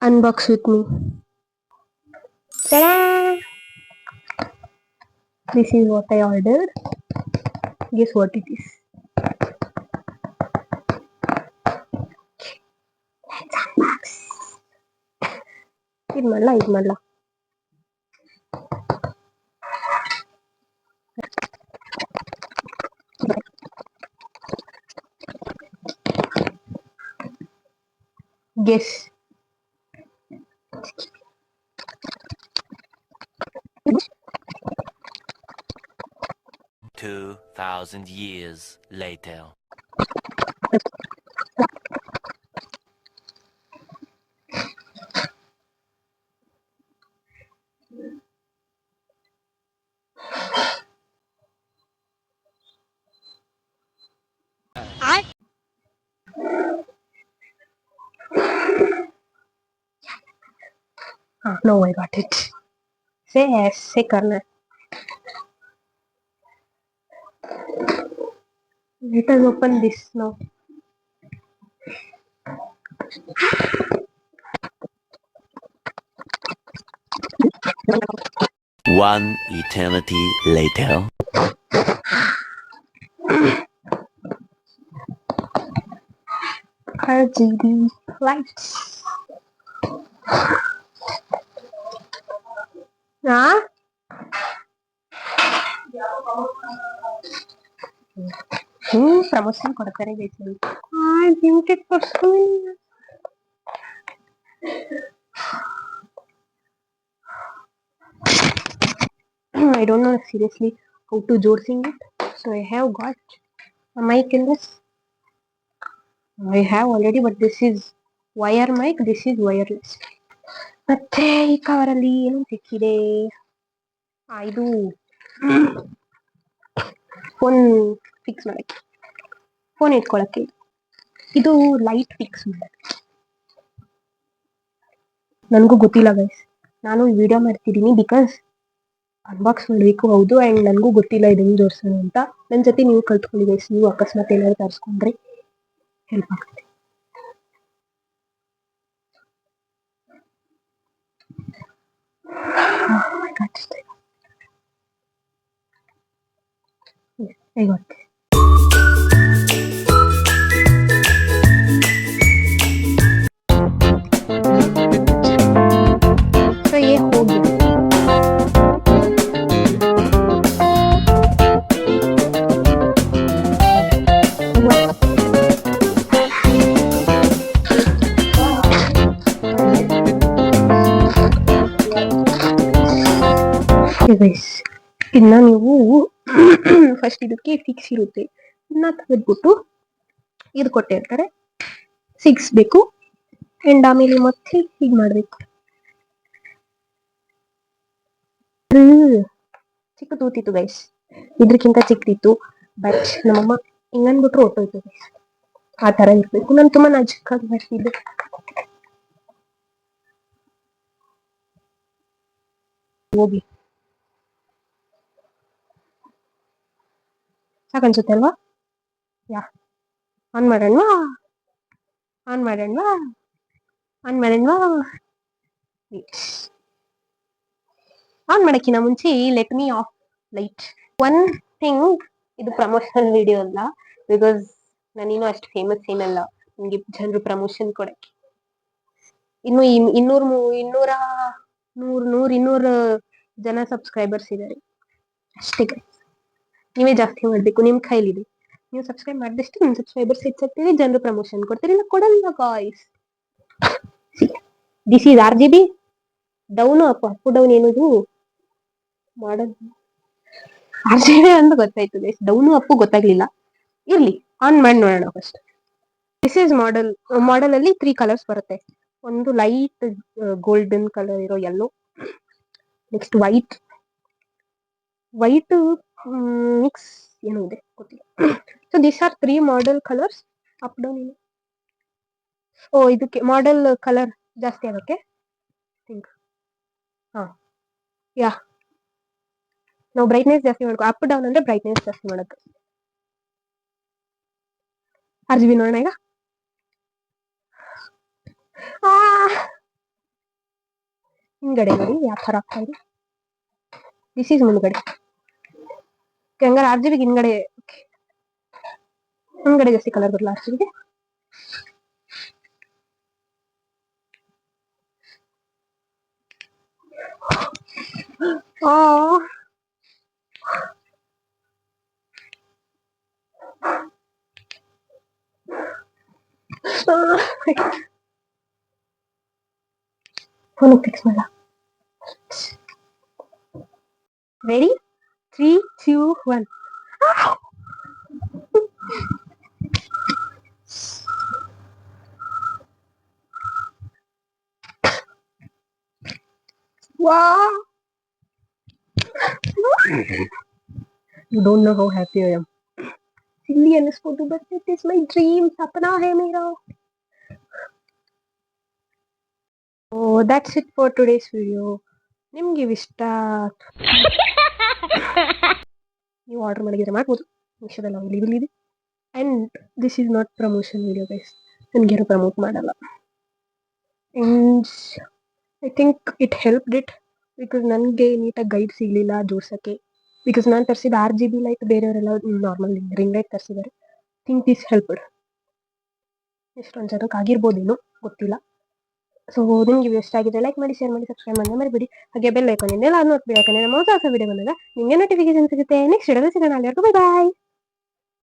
Unbox with me. Ta-da! This is what I ordered. Guess what it is? Let's unbox. ಇದು ಮಾಡಲ Guess. 2,000 years later. No, I got it. Say yes, say करना है. Let us open this now. One eternity later. RGB lights. Huh? Promotion ಕೊಡ್ತಾರೆ ಬೇಸಿಗೆ. Limited person. I don't know seriously how to joding it. So I have got a mic in this. I have already, but this is wire mic. This is wireless. ಮತ್ತೆ ಈ ಕವರಲ್ಲಿ ಏನು ಸಿಕ್ಕಿದೆ? ಇದು phone fix ಮಾಡಕ್ಕೆ, phone ಇಟ್ಕೊಳಕ್ಕೆ. ಇದು light fix ಮಾಡಕ್ಕೆ. ನನಗೂ ಗೊತ್ತಿಲ್ಲ ಗೈಸ್, ನಾನು ವಿಡಿಯೋ ಮಾಡ್ತಿದ್ದೀನಿ ಬಿಕಾಸ್ ಅನ್ಬಾಕ್ಸ್ ಮಾಡಬೇಕು. ಹೌದು, ಆ್ಯಂಡ್ ನನಗೂ ಗೊತ್ತಿಲ್ಲ ಇದನ್ನು ಜೋಡಿಸೋಣ ಅಂತ. ನನ್ನ ಜೊತೆ ನೀವು ಕಲ್ತ್ಕೊಳ್ಳಿ ಗೈಸ್. ನೀವು ಅಕಸ್ಮಾತ್ ಏನಾದ್ರು ತರಿಸ್ಕೊಂಡ್ರೆ ಹೆಲ್ಪ್ ಆಗ್ತದೆ. I got this. So ये हो गया. ಗೈಸ್, ಇದನ್ನ ನೀವು ಫಸ್ಟ್ ಇದಕ್ಕೆ ಫಿಕ್ಸ್ ಇರುತ್ತೆ, ಇದನ್ನ ತೆಗೆದ್ಬಿಟ್ಟು ಇದು ಕೊಟ್ಟಿರ್ತಾರೆ, ಸಿಗಿಸ್ಬೇಕು. ಅಂಡ್ ಆಮೇಲೆ ಮತ್ತೆ ಹೀಗೆ ಮಾಡ್ಬೇಕು. ಚಿಕ್ಕ ತೂತಿತ್ತು ಗೈಸ್, ಇದ್ರಕ್ಕಿಂತ ಚಿಕ್ಕದಿತ್ತು. ಬಟ್ ನಮ್ಮಮ್ಮ ಹಿಂಗನ್ಬಿಟ್ರು ಹೊಟ್ಟೋಯ್ತು ಗೈಸ್. ಆ ತರ ಇರ್ಬೇಕು. ನಾನು ತುಂಬಾ ನಾಜೂಕಾಗಿ ಮಾಡ್ತಿದ್ದೆ. ಹೋಗಿ ಸಾಕನ್ಸುತ್ತೆ ಅಲ್ವಾ? ಯಾ, ಆನ್ ಮಾಡೋಣವಾ? ಆನ್ ಮಾಡೋಣವಾ? ಆನ್ ಮಾಡೋಣವಾ? ಆನ್ ಮಾಡಕ್ಕಿಂತ ಮುಂಚೆ let me of light. One thing, ಇದು ಪ್ರಮೋಷನಲ್ ವಿಡಿಯೋ ಅಲ್ಲ, ಬಿಕಾಸ್ ನಾನಿನ್ನೂ ಅಷ್ಟು ಫೇಮಸ್ ಏನಲ್ಲ ನಿಮ್ಗೆ ಜನರು ಪ್ರಮೋಷನ್ ಕೊಡಕ್ಕೆ. ಇನ್ನು 200 ಜನ ಸಬ್ಸ್ಕ್ರೈಬರ್ಸ್ ಇದ್ದಾರೆ ಅಷ್ಟೇ. ನೀವೇ ಜಾಸ್ತಿ ಮಾಡ್ಬೇಕು, ನಿಮ್ ಕೈಲಿದೆ. ನೀವು ಸಬ್ಸ್ಕ್ರೈಬ್ ಮಾಡಿದಷ್ಟು ನಿಮ್ ಸಬ್ಸ್ಕ್ರೈಬರ್ಸ್ ಹೆಚ್ಚಾಗ್ತೀವಿ, ಜನರು ಪ್ರಮೋಷನ್ ಕೊಡ್ತೀರಿ. ಇಲ್ಲ ಕೊಡಲ್ಲ guys. This is RGB down up down. ಏನದು ಮಾಡೋದು? RGB ಅಂತ ಗೊತ್ತಾಯ್ತು ಗೈಸ್, ಡೌನು ಅಪ್ಪು ಗೊತ್ತಾಗ್ಲಿಲ್ಲ. ಇರ್ಲಿ, ಆನ್ ಮಾಡಿ ನೋಡೋಣ ಫಸ್ಟ್. ದಿಸ್ ಈಸ್ ಮಾಡೆಲ್ ಅಲ್ಲಿ 3 ಕಲರ್ಸ್ ಬರುತ್ತೆ. ಒಂದು ಲೈಟ್ ಗೋಲ್ಡನ್ ಕಲರ್ ಇರೋ ಯೆಲ್ಲೋ, ನೆಕ್ಸ್ಟ್ ವೈಟ್ ಮಿಕ್ಸ್ ಏನೋ ಇದೆ ಗೊತ್ತಿಲ್ಲ. So this are 3 model colours. Up down ಏನು? ಓ, ಇದಕ್ಕೆ ಮಾಡೆಲ್ ಕಲರ್ ಜಾಸ್ತಿ ಆಗೋಕ್ಕೆ ಥಿಂಕ್. ಹಾ, ಯಾ, ನಾವು ಬ್ರೈಟ್ನೆಸ್ ಜಾಸ್ತಿ ಮಾಡ್ಕೊ. ಅಪ್ ಡೌನ್ ಅಂದ್ರೆ ಬ್ರೈಟ್ನೆಸ್ ಜಾಸ್ತಿ ಮಾಡೋದು. RGB ನೋಡೋಣ ಈಗ. ಹಿಂದ್ಗಡೆ ನೋಡಿ ಯಾವ ತರ ಆಗ್ತಾ ಇದೆ. ದಿಸ್ ಈಸ್ ಮುಂದ್ಗಡೆ. ಹಂಗಾರೆ RGB ಹಿಂದ್ಗಡೆ ಮುಂದ್ಗಡೆ ಜಾಸ್ತಿ ಕಲರ್ ಬರಲ್ಲ RGB ಗೆ. ಫೋನ್ ಫಿಕ್ಸ್ ಮಾಡ. Ready 3, 2, 1. Wow! You don't know how happy I am. Silly and this photo, but it is my dream. सपना है मेरा. Oh, that's it for today's video. ನಿಮ್ಗೆ ಇಷ್ಟ ನೀವು ಆರ್ಡರ್ ಮಾಡಿದ್ರೆ ಮಾಡ್ಬೋದು. ಮೀಶೋದಲ್ಲಿ ಅವೈಲೇಬಲ್ ಇದೆ. And this is not promotion video guys. ನನಗೇನು ಪ್ರಮೋಟ್ ಮಾಡಲ್ಲ. And I think it helped it because ನನಗೆ ನೀಟಾಗಿ ಗೈಡ್ ಸಿಗಲಿಲ್ಲ ಜೋಡ್ಸೋಕ್ಕೆ. ಬಿಕಾಸ್ ನಾನು ತರಿಸಿದ RGB ಲೈಟ್, ಬೇರೆಯವರೆಲ್ಲ ನಾರ್ಮಲ್ ರಿಂಗ್ ಲೈಟ್ ತರಿಸಿದ್ದಾರೆ. Think this helped. ಎಷ್ಟೊಂದು ಜನಕ್ಕೆ ಆಗಿರ್ಬೋದೇನೋ ಗೊತ್ತಿಲ್ಲ. ಸೊ ನಿಮ್ಗೆ ಇಷ್ಟ ಆಗಿದ್ರೆ ಲೈಕ್ ಮಾಡಿ, ಶೇರ್ ಮಾಡಿ, ಸಬ್ಸ್ಕ್ರೈಬ್ ಮಾಡಿ ಮರಿಬೇಡಿ. ಹಾಗೆ ಬೆಲ್ ಐಕಾನ್ ಇನ್ನೆಲ್ಲ ನೋಡ್ಬೇಕು, ಯಾಕಂದರೆ ನಮ್ಮ ಹೊಸ ವಿಡಿಯೋ ಬಂದಾಗ ನಿಮಗೆ ನೋಟಿಫಿಕೇಶನ್ ಸಿಗುತ್ತೆ. ನೆಕ್ಸ್ಟ್ ವಿಡಿಯೋದಲ್ಲಿ ಸಿಗೋಣ. ಅಲ್ಲಿವರೆಗೂ ಬೈ ಬಾಯ್.